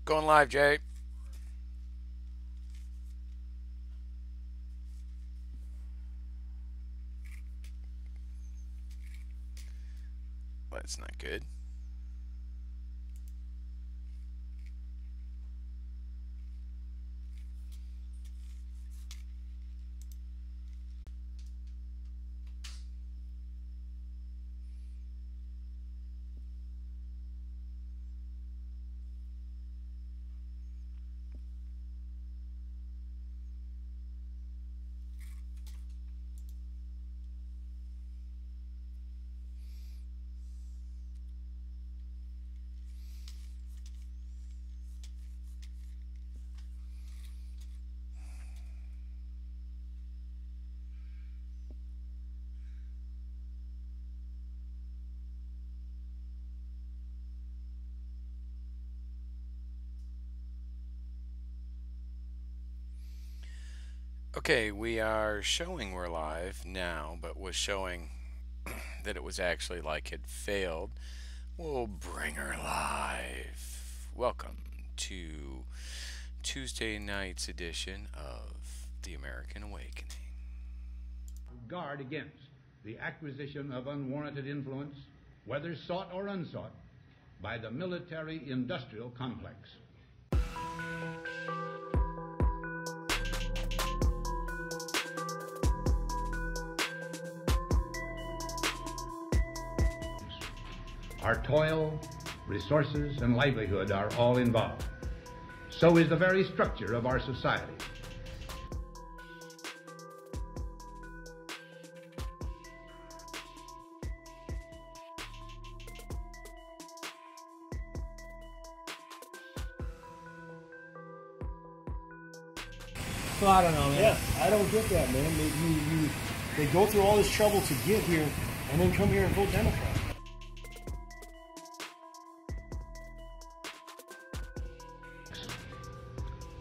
Going live, Jay. Well, that's not good. Okay, we are showing we're live now, but was showing that it was actually like it failed. We'll bring her live. Welcome to Tuesday night's edition of The American Awakening. Guard against the acquisition of unwarranted influence, whether sought or unsought, by the military-industrial complex. Our toil, resources, and livelihood are all involved. So is the very structure of our society. So I don't know, man. Yeah, I don't get that, man. They go through all this trouble to get here, and then come here and vote Democrat.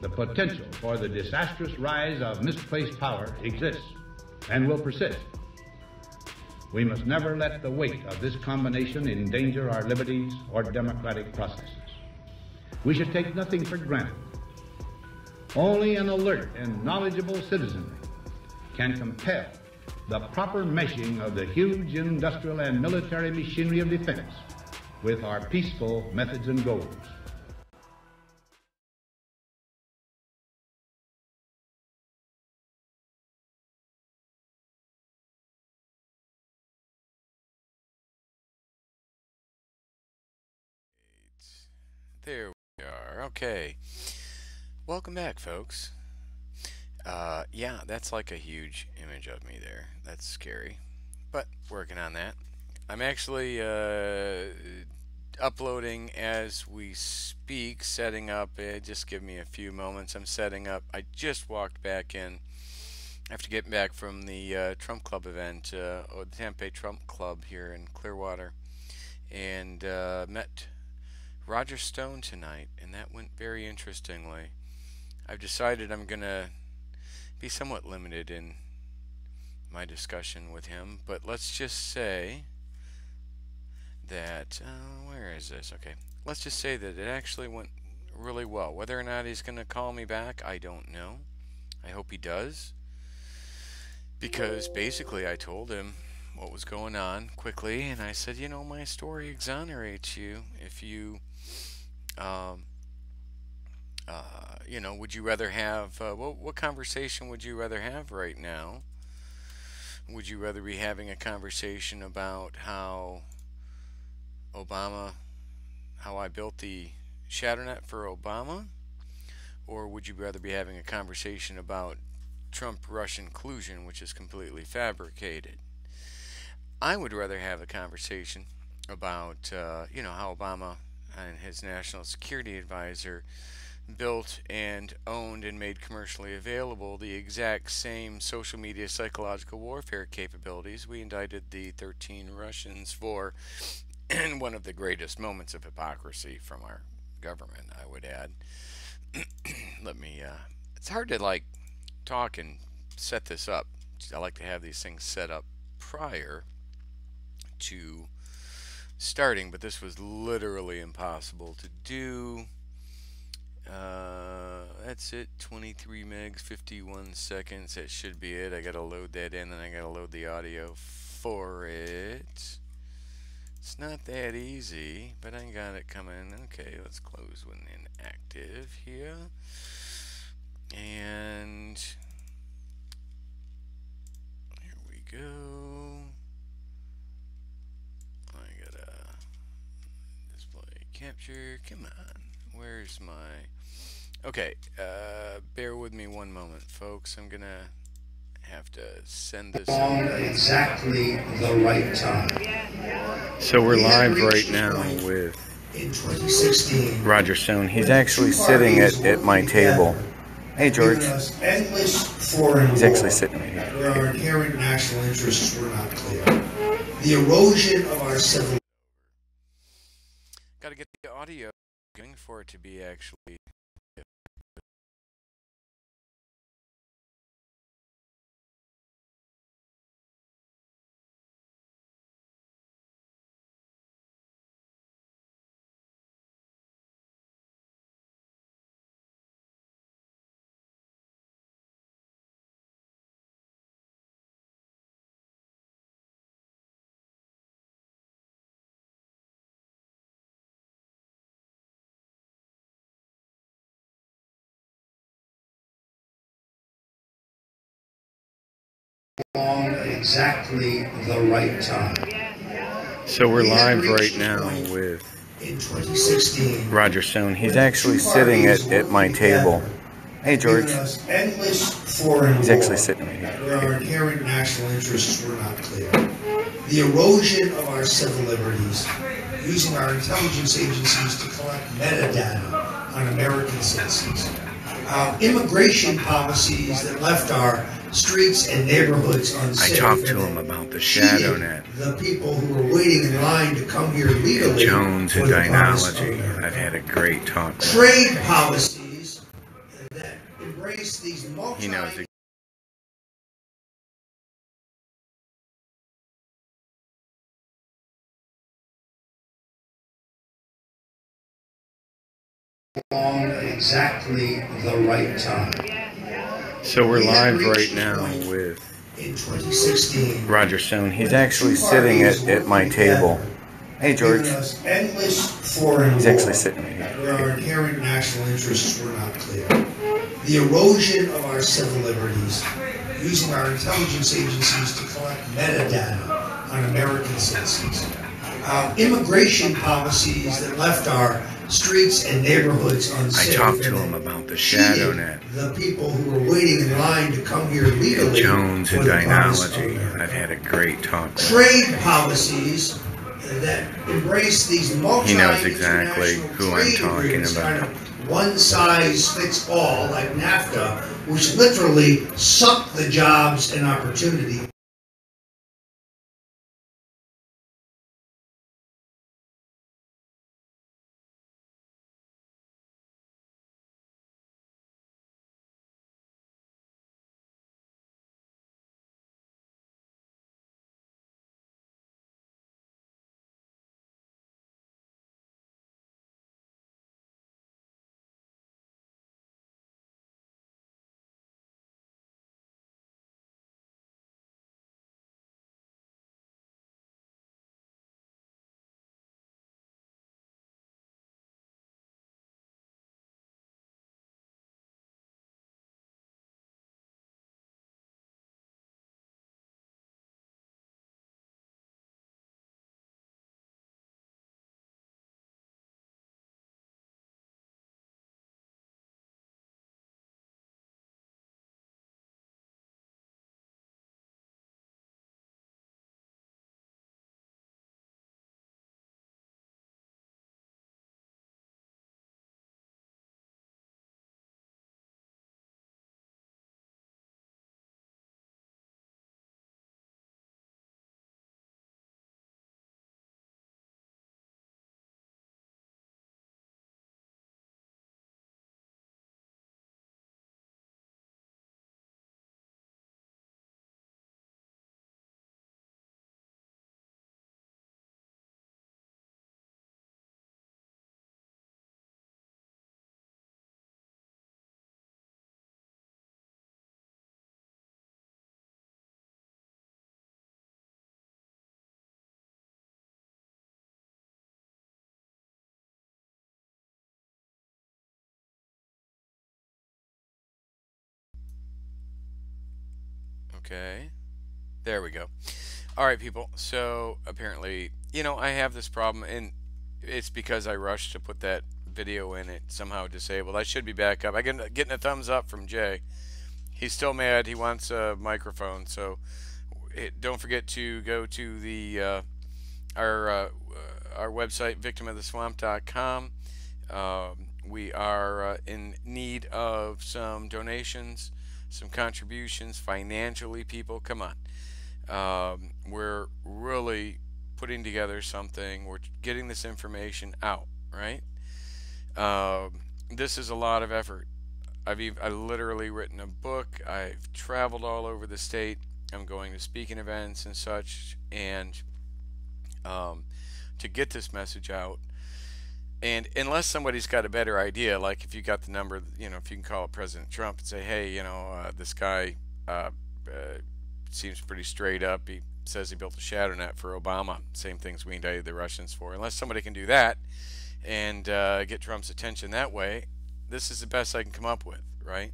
The potential for the disastrous rise of misplaced power exists and will persist. We must never let the weight of this combination endanger our liberties or democratic processes. We should take nothing for granted. Only an alert and knowledgeable citizenry can compel the proper meshing of the huge industrial and military machinery of defense with our peaceful methods and goals. There we are. Okay. Welcome back, folks. Yeah, that's like a huge image of me there. That's scary. But working on that. I'm actually uploading as we speak, setting up. Just give me a few moments. I'm setting up. I just walked back in after getting back from the Trump Club event, or the Tampa Bay Trump Club here in Clearwater, and met Roger Stone tonight, and that went very interestingly. I've decided I'm going to be somewhat limited in my discussion with him, but let's just say that, where is this? Okay, let's just say that it actually went really well. Whether or not he's going to call me back, I don't know. I hope he does, because basically I told him what was going on quickly, and I said, you know, my story exonerates you if you you know, would you rather have, what conversation would you rather have right now? Would you rather be having a conversation about how I built the ShatterNet for Obama? Or would you rather be having a conversation about Trump-Russian collusion, which is completely fabricated? I would rather have a conversation about, you know, how Obama and his national security advisor built and owned and made commercially available the exact same social media psychological warfare capabilities we indicted the 13 Russians for, in one of the greatest moments of hypocrisy from our government, I would add. Let me, it's hard to like talk and set this up. I like to have these things set up prior to starting, but this was literally impossible to do That's it. 23 megs, 51 seconds. That should be it. I gotta load that in, and I gotta load the audio for it. It's not that easy, but I got it coming. Okay, let's close when inactive here. And here we go. I gotta display capture. Come on. Where's my... Okay, bear with me one moment, folks. I'm gonna have to send this over. Exactly the right time. So we're live right now with in 2016 Roger Stone. He's actually sitting at my table. Hey, George. He's actually sitting right here. Where our inherent national interests were not clear. The erosion of our civil... Got to get the audio going for it to be actually... exactly the right time. So we're live right now with in 2016 Roger Stone. He's actually sitting at my table. Hey, George. He's actually sitting right here. Where our inherent national interests were not clear. The erosion of our civil liberties, using our intelligence agencies to collect metadata on American citizens. Immigration policies that left our streets and neighborhoods unsafe. I talked to him about the ShadowNet. The people who were waiting in line to come here legally. Jones and Dynology. I've had a great talk with trade policies that embrace these multi... He knows exactly the right time. So we're live right now with in 2016 Roger Stone. He's actually sitting at my table. Hey, George. He's actually sitting right here. Where our inherent national interests were not clear. The erosion of our civil liberties, using our intelligence agencies to collect metadata on American citizens. Immigration policies that left our streets and neighborhoods unsafe. I talked to him about the ShadowNet. The people who were waiting in line to come here legally. Jones and Dynology. I've had a great talk with trade policies that embrace these multi... He knows exactly who I'm talking about. Kind of one size fits all, like NAFTA, which literally suck the jobs and opportunity. Okay. There we go. All right, people. So apparently, I have this problem, and it's because I rushed to put that video in. It somehow disabled. I should be back up. I getting a thumbs up from Jay. He's still mad. He wants a microphone. So don't forget to go to our website, victimoftheswamp.com. We are in need of some donations, some contributions financially. People, come on. We're really putting together something. We're getting this information out, right? This is a lot of effort. I've literally written a book. I've traveled all over the state. I'm going to speaking events and such, and to get this message out. And unless somebody's got a better idea, like if you got the number, if you can call President Trump and say, hey, this guy seems pretty straight up. He says he built a shadow net for Obama. Same things we indicted the Russians for. Unless somebody can do that and get Trump's attention that way, this is the best I can come up with, right?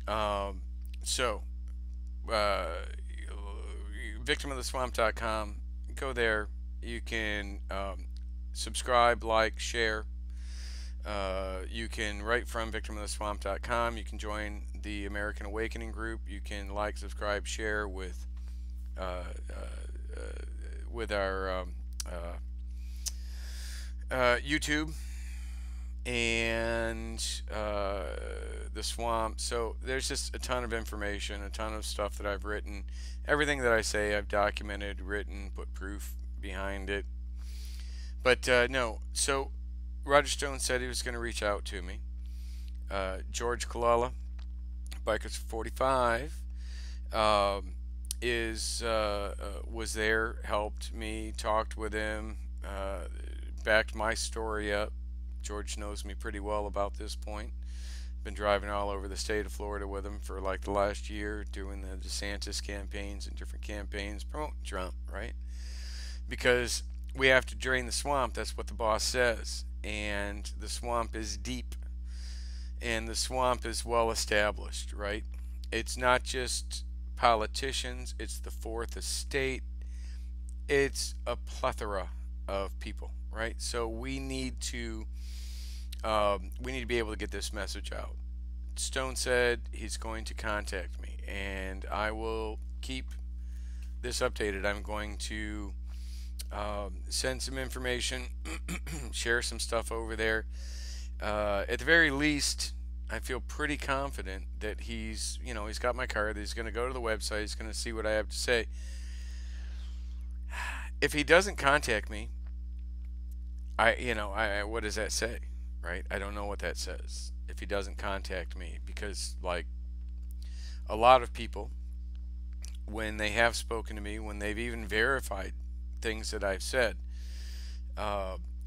Victimoftheswamp.com. Go there. You can subscribe, like, share. You can write from victimoftheswamp.com. You can join the American Awakening group. You can like, subscribe, share with our YouTube and the Swamp. So there's just a ton of information, a ton of stuff that I've written. Everything that I say I've documented, written, put proof behind it. But no, so Roger Stone said he was going to reach out to me. George Kalala, Bikers 45, was there, helped me, talked with him, backed my story up. George knows me pretty well about this point. Been driving all over the state of Florida with him for like the last year, doing the DeSantis campaigns and different campaigns, promoting Trump, right? Because we have to drain the swamp. That's what the boss says. And the swamp is deep. And the swamp is well established, right? It's not just politicians. It's the fourth estate. It's a plethora of people, right? So we need to be able to get this message out. Stone said he's going to contact me, and I will keep this updated. I'm going to send some information, share some stuff over there. At the very least, I feel pretty confident that he's got my card, that he's going to go to the website, he's going to see what I have to say. If he doesn't contact me, what does that say, right? I don't know what that says if he doesn't contact me, because like a lot of people, when they have spoken to me, when they've even verified things that I've said,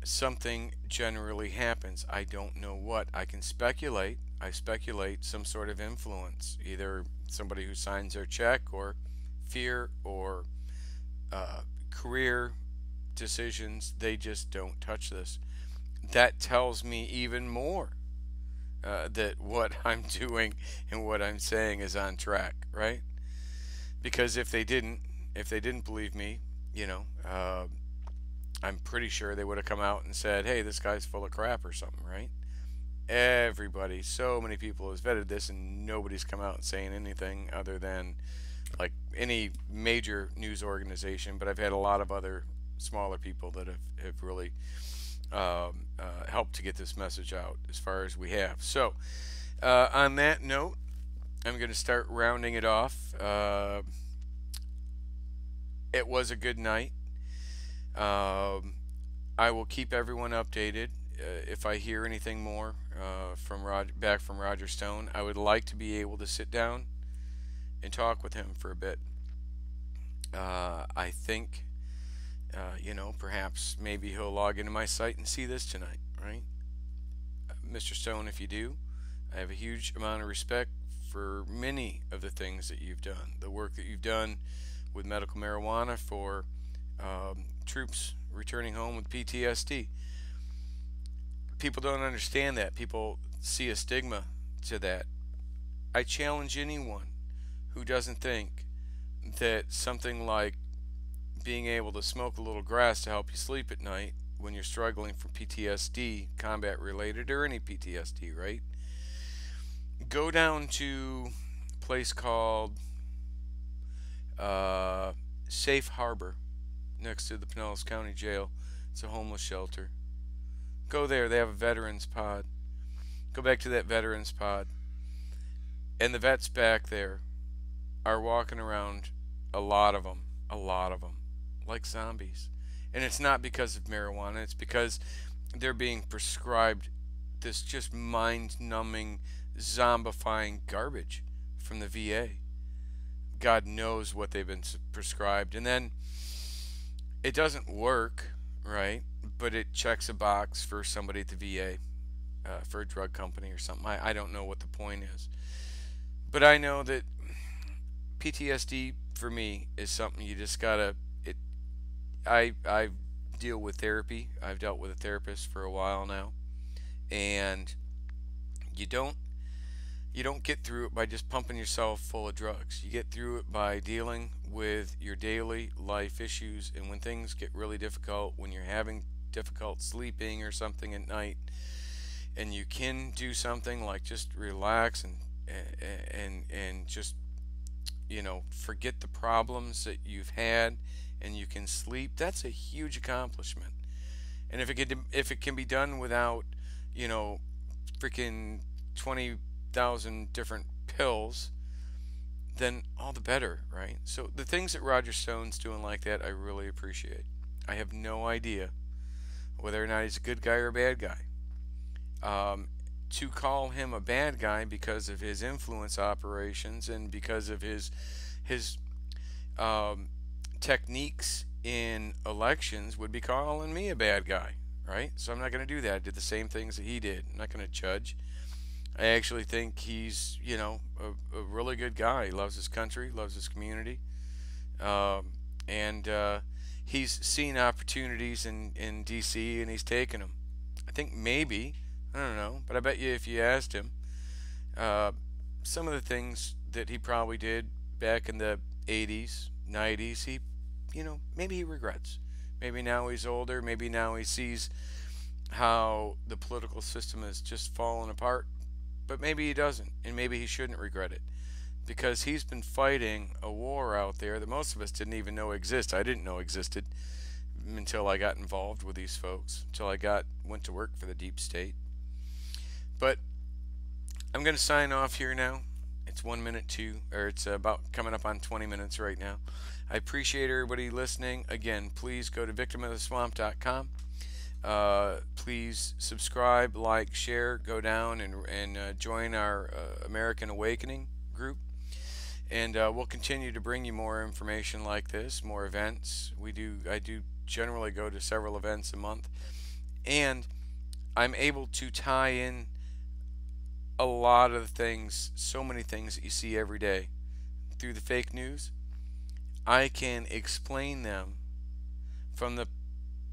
something generally happens. I don't know what. I can speculate. I speculate some sort of influence, either somebody who signs their check, or fear, or career decisions. They just don't touch this. That tells me even more that what I'm doing and what I'm saying is on track, right? Because if they didn't believe me, I'm pretty sure they would have come out and said, hey, this guy's full of crap or something, right? Everybody, so many people has vetted this, and nobody's come out and saying anything other than like any major news organization. But I've had a lot of other smaller people that have really helped to get this message out as far as we have. So on that note, I'm going to start rounding it off. It was a good night. I will keep everyone updated if I hear anything more from Roger Stone. I would like to be able to sit down and talk with him for a bit. I think, perhaps maybe he'll log into my site and see this tonight, right? Mr. Stone, if you do, I have a huge amount of respect for many of the things that you've done. The work that you've done with medical marijuana for troops returning home with PTSD. People don't understand that. People see a stigma to that. I challenge anyone who doesn't think that something like being able to smoke a little grass to help you sleep at night when you're struggling from PTSD, combat related, or any PTSD, right? Go down to a place called Safe Harbor next to the Pinellas County Jail. It's a homeless shelter. Go there. They have a veterans pod. Go back to that veterans pod. And the vets back there are walking around, a lot of them, like zombies. And it's not because of marijuana. It's because they're being prescribed this just mind-numbing, zombifying garbage from the VA. God knows what they've been prescribed. And then it doesn't work, right? But it checks a box for somebody at the VA, for a drug company or something. I don't know what the point is. But I know that PTSD for me is something you just gotta. I deal with therapy. I've dealt with a therapist for a while now, and you don't get through it by just pumping yourself full of drugs. You get through it by dealing with your daily life issues, and when things get really difficult, when you're having difficult sleeping or something at night, and you can do something like just relax and just, you know, forget the problems that you've had, and you can sleep. That's a huge accomplishment. And if it can be done without, you know, freaking 20,000 different pills, then all the better, right? So the things that Roger Stone's doing like that, I really appreciate. I have no idea whether or not he's a good guy or a bad guy. To call him a bad guy because of his influence operations and because of his techniques in elections would be calling me a bad guy, right? So I'm not going to do that. I did the same things that he did. I'm not going to judge. I actually think he's, you know, a really good guy. He loves his country, loves his community, and he's seen opportunities in D.C. and he's taken them. I think maybe, I don't know, but I bet you if you asked him, some of the things that he probably did back in the 80s, 90s, he, you know, maybe he regrets. Maybe now he's older, maybe now he sees how the political system has just fallen apart, but maybe he doesn't, and maybe he shouldn't regret it, because he's been fighting a war out there that most of us didn't even know existed. I didn't know existed until I got involved with these folks, until I went to work for the deep state. But I'm going to sign off here now. It's 1 minute to, or it's about coming up on 20 minutes right now. I appreciate everybody listening. Again, please go to victimoftheswamp.com. Please subscribe, like, share, go down and join our American Awakening group. And we'll continue to bring you more information like this, more events. I do generally go to several events a month. And I'm able to tie in a lot of things, so many things that you see every day through the fake news. I can explain them from the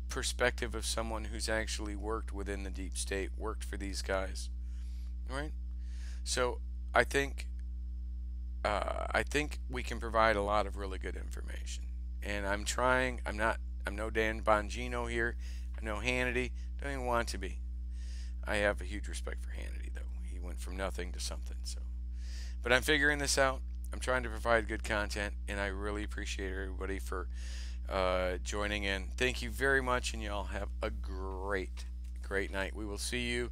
perspective of someone who's actually worked within the deep state, worked for these guys, right? So I think we can provide a lot of really good information, and I'm trying. I'm no Dan Bongino here. I'm no Hannity. Don't even want to be. I have a huge respect for Hannity, though. He went from nothing to something. So, but I'm figuring this out. I'm trying to provide good content, and I really appreciate everybody for joining in. Thank you very much, and y'all have a great night. We will see you.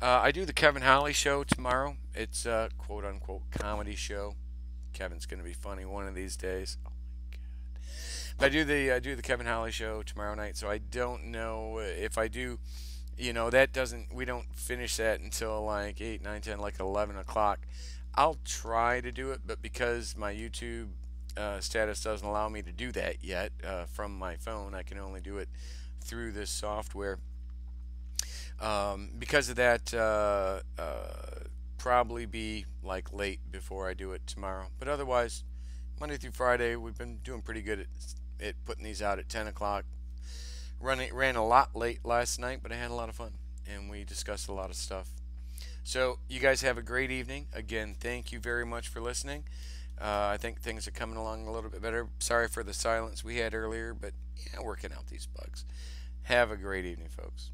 I do the Kevin Holly show tomorrow. It's a quote-unquote comedy show. Kevin's going to be funny one of these days. Oh my God! But I do the Kevin Holly show tomorrow night. So I don't know if I do. You know, we don't finish that until like 8, 9, 10, like 11 o'clock. I'll try to do it, but because my YouTube status doesn't allow me to do that yet from my phone, I can only do it through this software. Because of that, probably be like late before I do it tomorrow. But otherwise, Monday through Friday, we've been doing pretty good at putting these out at 10 o'clock. Ran a lot late last night, but I had a lot of fun, and we discussed a lot of stuff. So you guys have a great evening. Again, thank you very much for listening. I think things are coming along a little bit better. Sorry for the silence we had earlier, but yeah, working out these bugs. Have a great evening, folks.